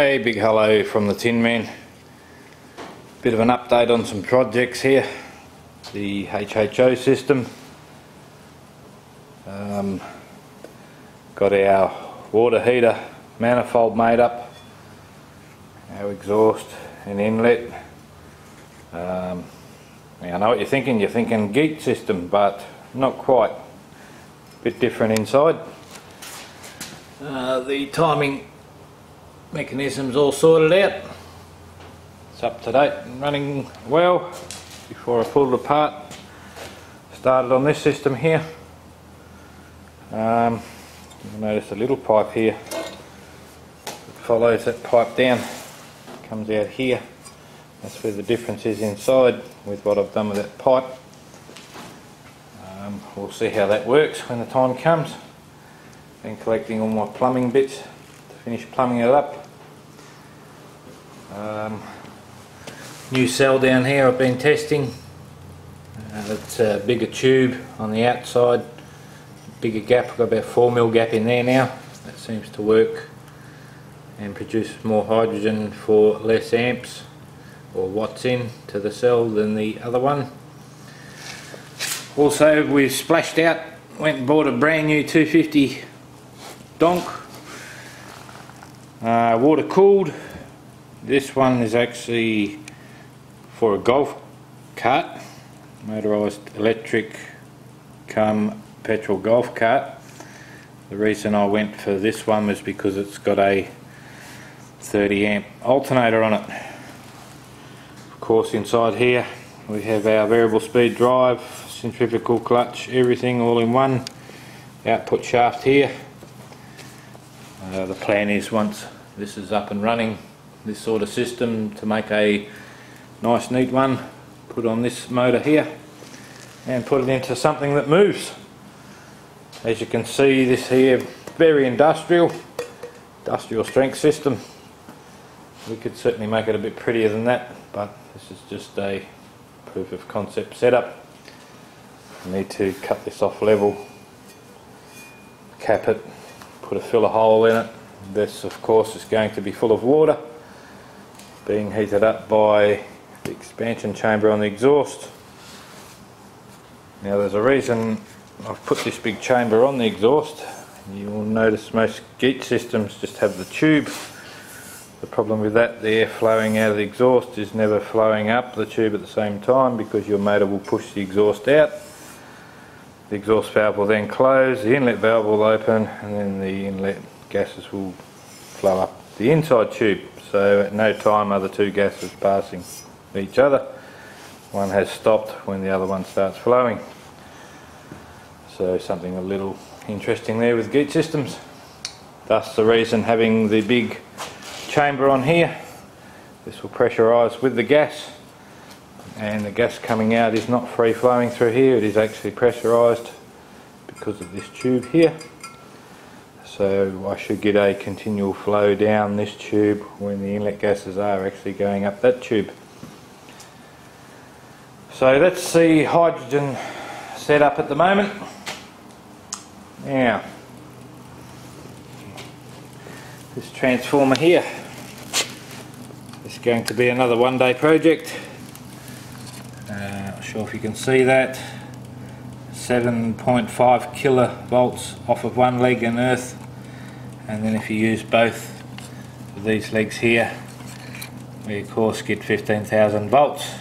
Hey, big hello from the Tin Man. Bit of an update on some projects here. The HHO system. Got our water heater manifold made up, our exhaust and inlet. Now I know what you're thinking geek system, but not quite. Bit different inside. The timing mechanism's all sorted out. It's up to date and running well. Before I pulled it apart, started on this system here. You'll notice a little pipe here that follows that pipe down, comes out here. That's where the difference is inside with what I've done with that pipe. We'll see how that works when the time comes. Been collecting all my plumbing bits to finish plumbing it up. New cell down here I've been testing. It's a bigger tube on the outside, bigger gap. I've got about 4mm gap in there now. That seems to work and produce more hydrogen for less amps or watts in to the cell than the other one. Also, we splashed out, went and bought a brand new 250 donk, water cooled. This one is actually for a golf cart, motorised electric cum petrol golf cart. The reason I went for this one was because it's got a 30 amp alternator on it. Of course, inside here we have our variable speed drive, centrifugal clutch, everything all in one. Output shaft here. The plan is, once this is up and running, this sort of system, to make a nice neat one, put on this motor here and put it into something that moves. As you can see, this here, very industrial strength system. We could certainly make it a bit prettier than that, but this is just a proof of concept setup. I need to cut this off level, cap it, put a filler hole in it. This of course is going to be full of water, being heated up by the expansion chamber on the exhaust. Now there's a reason I've put this big chamber on the exhaust. You will notice most geek systems just have the tube. The problem with that, the air flowing out of the exhaust is never flowing up the tube at the same time, because your motor will push the exhaust out. The exhaust valve will then close, the inlet valve will open, and then the inlet gases will flow up the inside tube. So at no time are the two gases passing each other. One has stopped when the other one starts flowing. So something a little interesting there with geek systems. Thus the reason having the big chamber on here. This will pressurise with the gas, and the gas coming out is not free flowing through here, it is actually pressurised because of this tube here. So I should get a continual flow down this tube when the inlet gases are actually going up that tube. So that's the hydrogen setup at the moment. Now, this transformer here is going to be another one-day project. Not sure if you can see that. 7.5 kilovolts off of one leg in earth, and then if you use both of these legs here, we of course get 15,000 volts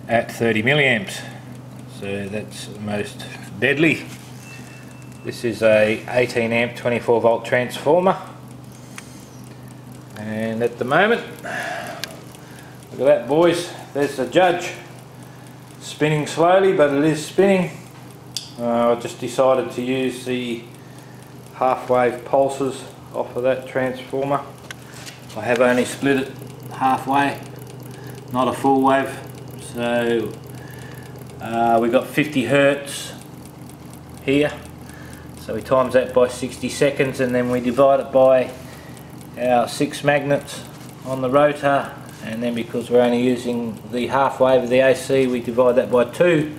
at 30 milliamps. So that's most deadly. This is a 18 amp 24 volt transformer, and at the moment, look at that boys, there's the judge spinning slowly, but it is spinning. I just decided to use the half wave pulses off of that transformer. I have only split it halfway, not a full wave. So we got 50 hertz here, so we times that by 60 seconds, and then we divide it by our 6 magnets on the rotor, and then because we're only using the half wave of the AC, we divide that by 2,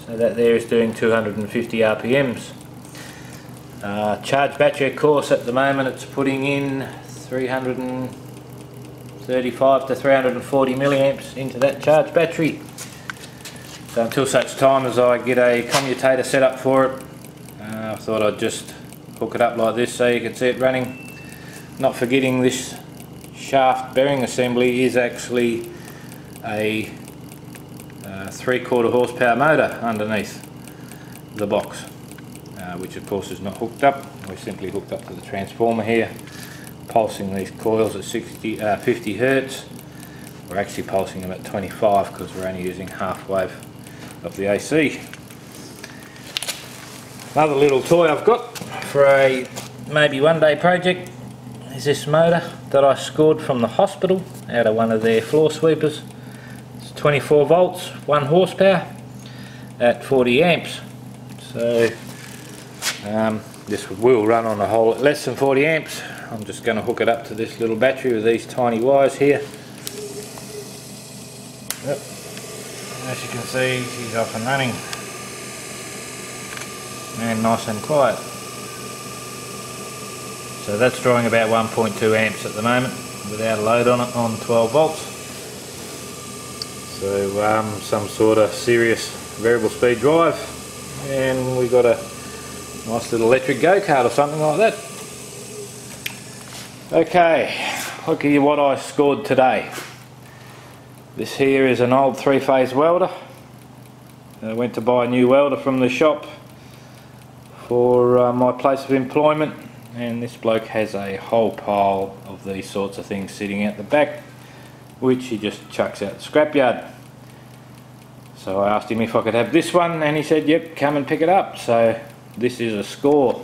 so that there is doing 250 RPMs. Charge battery, of course, at the moment it's putting in 335 to 340 milliamps into that charged battery. So until such time as I get a commutator set up for it, I thought I'd just hook it up like this so you can see it running. Not forgetting this shaft bearing assembly is actually a 3/4 horsepower motor underneath the box, which of course is not hooked up. We're simply hooked up to the transformer here, pulsing these coils at 50 Hertz. We're actually pulsing them at 25 because we're only using half wave of the AC. Another little toy I've got for a maybe one day project is this motor that I scored from the hospital out of one of their floor sweepers. It's 24 volts, 1 horsepower at 40 amps. So this will run on a whole less than 40 amps. I'm just going to hook it up to this little battery with these tiny wires here. Yep. As you can see, she's off and running and nice and quiet. So that's drawing about 1.2 amps at the moment without a load on it on 12 volts. So some sort of serious variable speed drive, and we got a nice little electric go-kart or something like that. Okay, look at what I scored today. This here is an old 3-phase welder. I went to buy a new welder from the shop for my place of employment, and this bloke has a whole pile of these sorts of things sitting out the back, which he just chucks out the scrapyard. So I asked him if I could have this one, and he said yep, come and pick it up. So this is a score.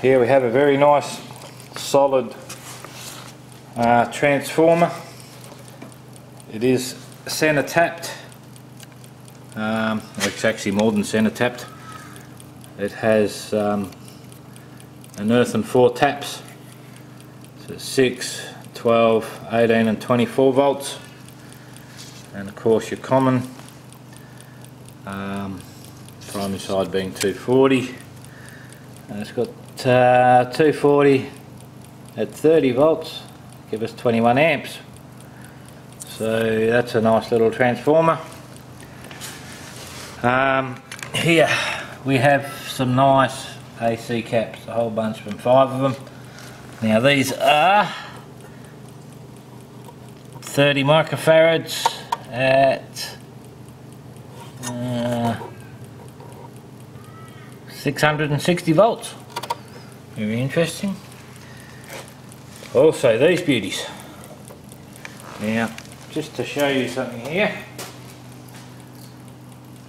Here we have a very nice solid transformer. It is centre tapped. It's actually more than centre tapped. It has an earthen 4 taps, so 6, 12, 18 and 24 volts, and of course your common primary side being 240, and it's got 240 at 30 volts, give us 21 amps. So that's a nice little transformer. Here we have some nice AC caps, a whole bunch of them, 5 of them. Now these are 30 microfarads at 660 volts. Very interesting. Also these beauties. Now just to show you something here,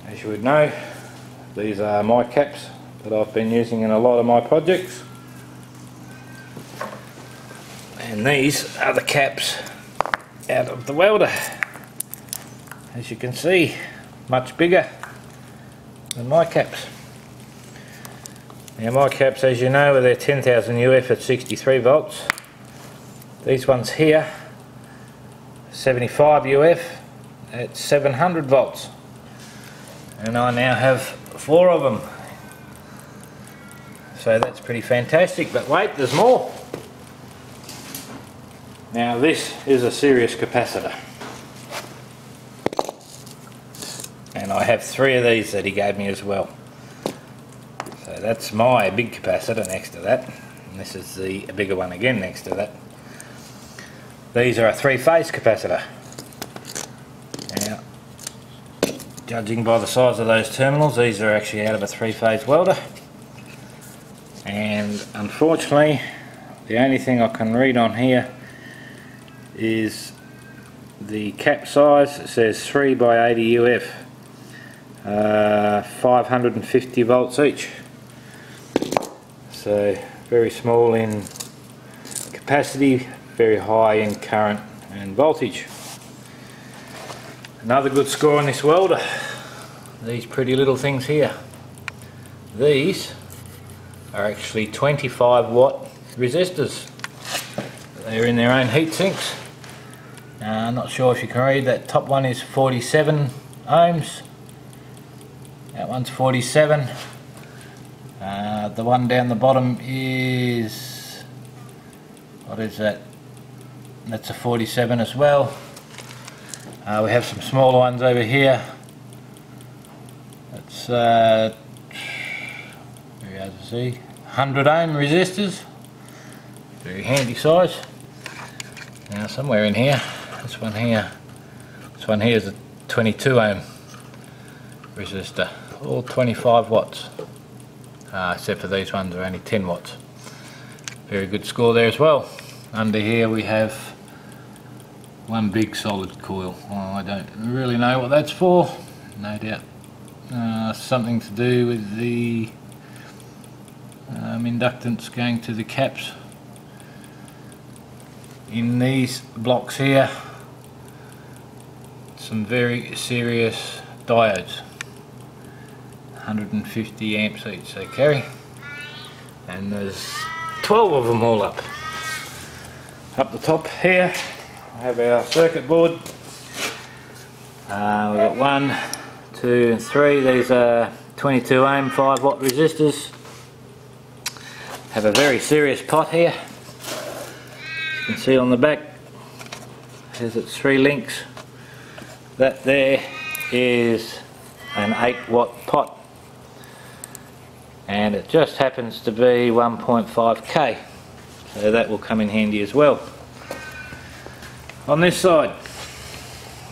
as you would know, these are my caps that I've been using in a lot of my projects, and these are the caps out of the welder. As you can see, much bigger than my caps. Now my caps, as you know, are their 10,000 UF at 63 volts. These ones here, 75 UF at 700 volts, and I now have 4 of them. So that's pretty fantastic, but wait, there's more. Now this is a serious capacitor, and I have 3 of these that he gave me as well. So that's my big capacitor next to that, and this is the bigger one again next to that. These are a 3-phase capacitor. Now, judging by the size of those terminals, these are actually out of a 3-phase welder. And unfortunately, the only thing I can read on here is the cap size. It says 3 by 80 UF, 550 volts each. So very small in capacity, very high in current and voltage. Another good score on this welder, these pretty little things here. These are actually 25 watt resistors. They're in their own heat sinks. I'm not sure if you can read, that top one is 47 ohms, that one's 47, the one down the bottom is What is that? That's a 47 as well. We have some smaller ones over here. That's very hard to see. 100 ohm resistors. Very handy size. Now somewhere in here, this one here is a 22 ohm resistor, all 25 watts, except for these ones are only 10 watts. Very good score there as well. Under here we have one big solid coil. Well, I don't really know what that's for, no doubt something to do with the inductance going to the caps in these blocks here. Some very serious diodes, 150 amps each they carry, and there's 12 of them all up the top here. I have our circuit board. We've got 1, 2 and 3. These are 22 ohm 5 watt resistors. Have a very serious pot here. You can see on the back has its 3 links. That there is an 8 watt pot, and it just happens to be 1.5k, so that will come in handy as well. On this side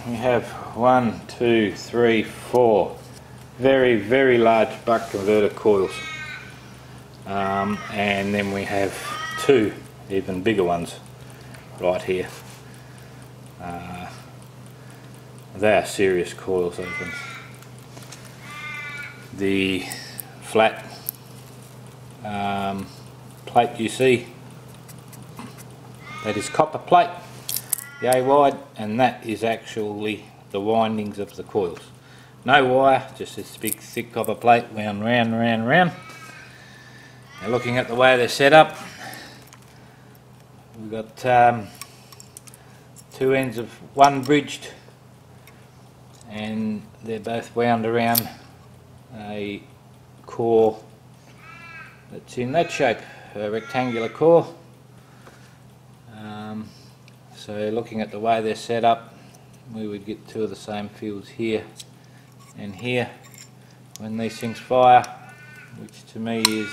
we have 1, 2, 3, 4 very large buck converter coils, and then we have 2 even bigger ones right here. They are serious coils, those ones. The flat plate you see, that is copper plate, the A wide, and that is actually the windings of the coils. No wire, just this big thick copper plate wound round. Now looking at the way they're set up, we've got 2 ends of one bridged, and they're both wound around a core that's in that shape, a rectangular core. So looking at the way they're set up, we would get 2 of the same fields here and here when these things fire, which to me is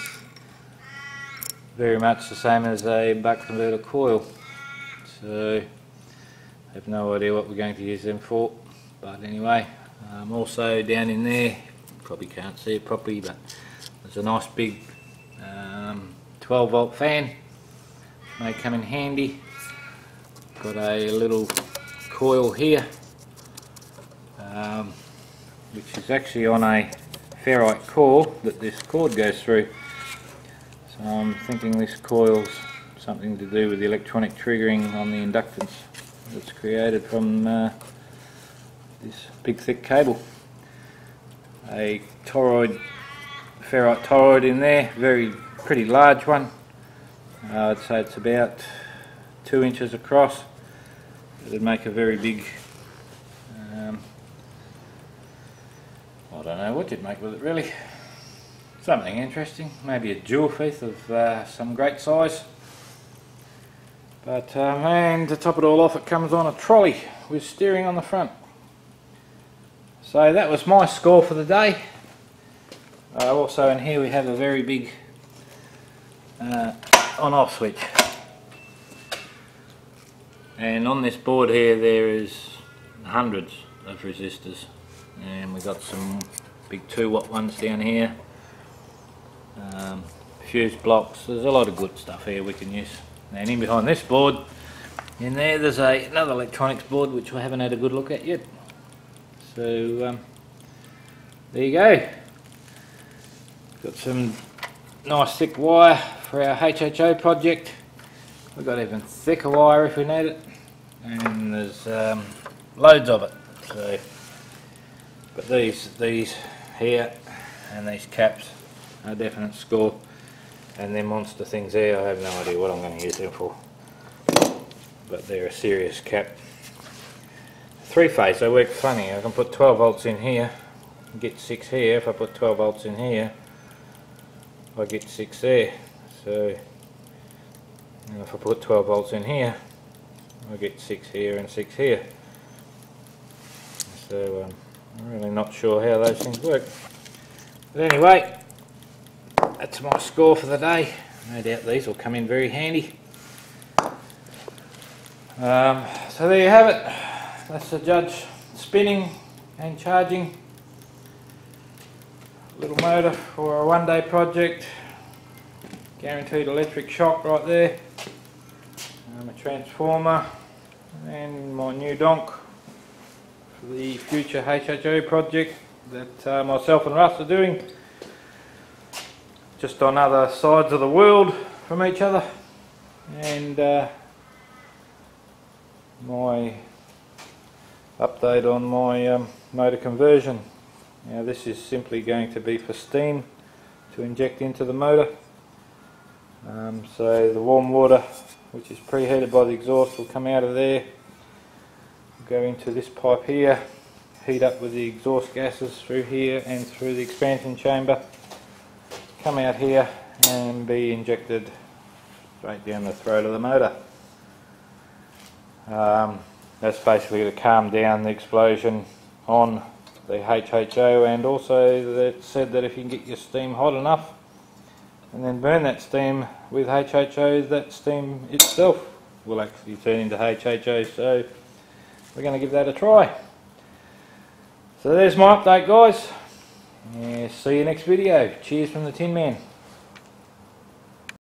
very much the same as a buck converter coil. So I have no idea what we're going to use them for, but anyway, also down in there, probably can't see it properly, but there's a nice big 12 volt fan, which may come in handy. Got a little coil here, which is actually on a ferrite core that this cord goes through. So I'm thinking this coil's something to do with the electronic triggering on the inductance that's created from this big thick cable. A toroid, ferrite toroid in there, pretty large one. I'd say it's about 2 inches across. It'd make a very big, I don't know what you'd make with it really. Something interesting, maybe a jewel fish of some great size. But and to top it all off, it comes on a trolley with steering on the front. So that was my score for the day. Also in here we have a very big on-off switch. And on this board here there is hundreds of resistors, and we've got some big 2 watt ones down here, fuse blocks. There's a lot of good stuff here we can use. And in behind this board, in there's another electronics board which we haven't had a good look at yet. So there you go. Got some nice thick wire for our HHO project. We've got even thicker wire if we need it, and there's loads of it. So, but these here and these caps are a definite score, and them monster things there, I have no idea what I'm going to use them for, but they're a serious cap. 3-phase, they work funny. I can put 12 volts in here and get 6 here. If I put 12 volts in here, I get 6 there. So And if I put 12 volts in here, I get 6 here and 6 here. So I'm really not sure how those things work. But anyway, that's my score for the day. No doubt these will come in very handy. So there you have it. That's the Judge spinning and charging little motor for a one-day project. Guaranteed electric shock right there. A transformer and my new donk for the future HHO project that myself and Russ are doing, just on other sides of the world from each other. And my update on my motor conversion. Now this is simply going to be for steam to inject into the motor. So the warm water, which is preheated by the exhaust, will come out of there, go into this pipe here, heat up with the exhaust gases through here and through the expansion chamber, come out here and be injected straight down the throat of the motor. That's basically to calm down the explosion on the HHO, and also that said that if you can get your steam hot enough and then burn that steam with HHO, that steam itself will actually turn into HHO, so we're going to give that a try. So there's my update, guys. Yeah, see you next video. Cheers from the Tin Man.